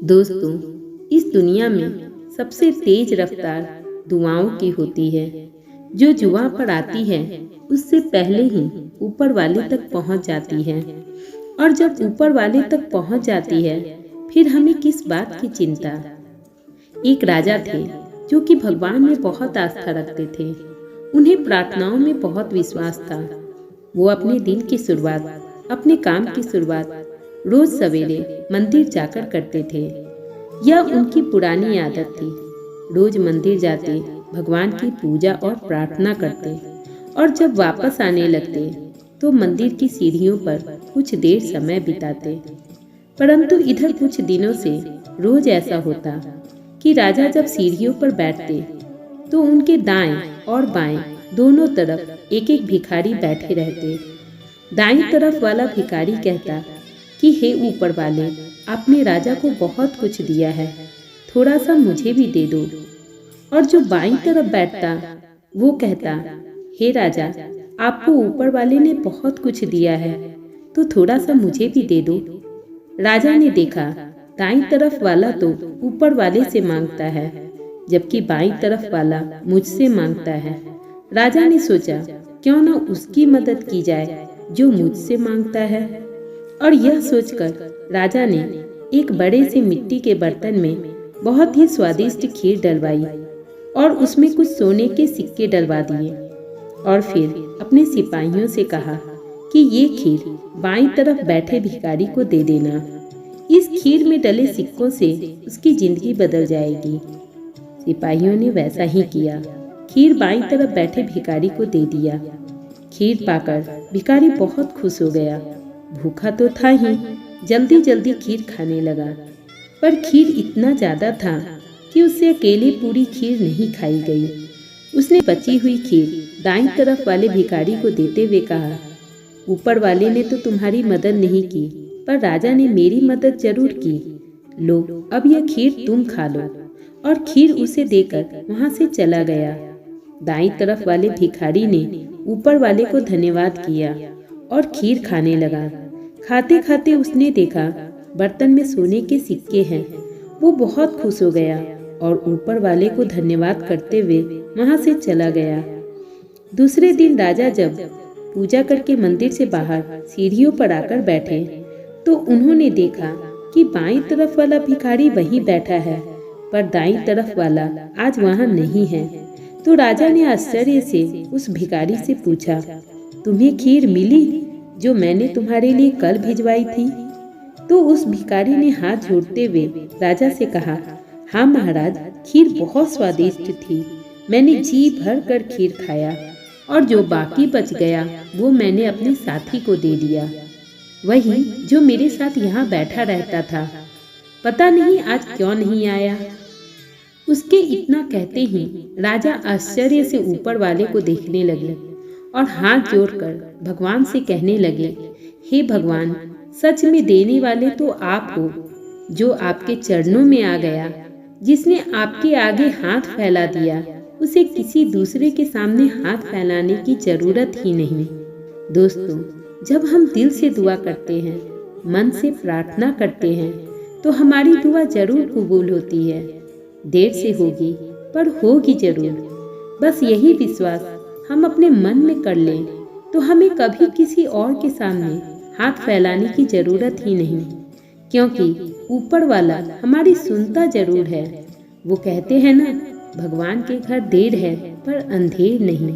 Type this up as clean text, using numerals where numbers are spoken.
दोस्तों, इस दुनिया में सबसे तेज रफ्तार दुआओं की होती है। जो जुआ पर आती है उससे पहले ही ऊपर वाले तक पहुंच जाती है, और जब ऊपर वाले तक पहुंच जाती है फिर हमें किस बात की चिंता। एक राजा थे जो कि भगवान में बहुत आस्था रखते थे। उन्हें प्रार्थनाओं में बहुत विश्वास था। वो अपने दिन की शुरुआत, अपने काम की शुरुआत रोज सवेरे मंदिर जाकर करते थे। यह उनकी पुरानी आदत थी। रोज मंदिर जाते, भगवान की पूजा और प्रार्थना करते, और जब वापस आने लगते तो मंदिर की सीढ़ियों पर कुछ देर समय बिताते। परंतु इधर कुछ दिनों से रोज ऐसा होता कि राजा जब सीढ़ियों पर बैठते तो उनके दाएं और बाएं दोनों तरफ एक एक भिखारी बैठे रहते। दाईं तरफ वाला भिखारी कहता कि हे ऊपर वाले, आपने राजा को बहुत कुछ दिया है, थोड़ा सा मुझे भी दे दो। और जो बाईं तरफ बैठता वो कहता, हे राजा, आपको ऊपर वाले ने बहुत कुछ दिया है, तो थोड़ा सा मुझे भी दे दो। राजा ने देखा दाईं तरफ वाला तो ऊपर वाले से मांगता है, जबकि बाईं तरफ वाला मुझसे मांगता है। राजा ने सोचा क्यों ना उसकी मदद की जाए जो मुझसे मांगता है। और यह सोचकर राजा ने एक बड़े से मिट्टी के बर्तन में बहुत ही स्वादिष्ट खीर डलवाई और उसमें कुछ सोने के सिक्के डलवा दिए, और फिर अपने सिपाहियों से कहा कि ये खीर बाईं तरफ बैठे भिखारी को दे देना। इस खीर में डले सिक्कों से उसकी जिंदगी बदल जाएगी। सिपाहियों ने वैसा ही किया। खीर बाईं तरफ बैठे भिखारी को दे दिया। खीर पाकर भिखारी बहुत खुश हो गया। भूखा तो था ही, जल्दी जल्दी खीर खाने लगा। पर खीर इतना ज़्यादा था कि उससे अकेले पूरी खीर नहीं खाई गई। उसने बची हुई खीर दाईं तरफ वाले भिखारी को देते हुए कहा, ऊपर वाले ने तो तुम्हारी मदद नहीं की, पर राजा ने मेरी मदद जरूर की। लो, अब यह खीर तुम खा लो। और खीर उसे देकर वहाँ से चला गया। दाईं तरफ वाले भिखारी ने ऊपर वाले को धन्यवाद किया और खीर खाने लगा। खाते खाते उसने देखा बर्तन में सोने के सिक्के हैं। वो बहुत खुश हो गया और ऊपर वाले को धन्यवाद करते हुए वहाँ से चला गया। दूसरे दिन राजा जब पूजा करके मंदिर से बाहर सीढ़ियों पर आकर बैठे तो उन्होंने देखा कि बाईं तरफ वाला भिखारी वहीं बैठा है, पर दाईं तरफ वाला आज वहाँ नहीं है। तो राजा ने आश्चर्य से उस भिखारी से पूछा, तुम्हें खीर मिली जो मैंने तुम्हारे लिए कल भिजवाई थी? तो उस भिखारी ने हाथ जोड़ते हुए राजा से कहा, हाँ महाराज, खीर बहुत स्वादिष्ट थी। मैंने जी भर कर खीर खाया, और जो बाकी बच गया वो मैंने अपने साथी को दे दिया, वही जो मेरे साथ यहाँ बैठा रहता था। पता नहीं आज क्यों नहीं आया। उसके इतना कहते ही राजा आश्चर्य से ऊपर वाले को देखने लगे और हाथ जोड़कर भगवान से कहने लगे, हे भगवान, सच में देने वाले तो आप हो। जो आपके चरणों में आ गया, जिसने आपके आगे हाथ फैला दिया, उसे किसी दूसरे के सामने हाथ फैलाने की जरूरत ही नहीं। दोस्तों, जब हम दिल से दुआ करते हैं, मन से प्रार्थना करते हैं, तो हमारी दुआ जरूर कबूल होती है। देर से होगी पर होगी जरूर। बस यही विश्वास हम अपने मन में कर लें तो हमें कभी किसी और के सामने हाथ फैलाने की जरूरत ही नहीं, क्योंकि ऊपर वाला हमारी सुनता जरूर है। वो कहते हैं ना, भगवान के घर देर है पर अंधेर नहीं।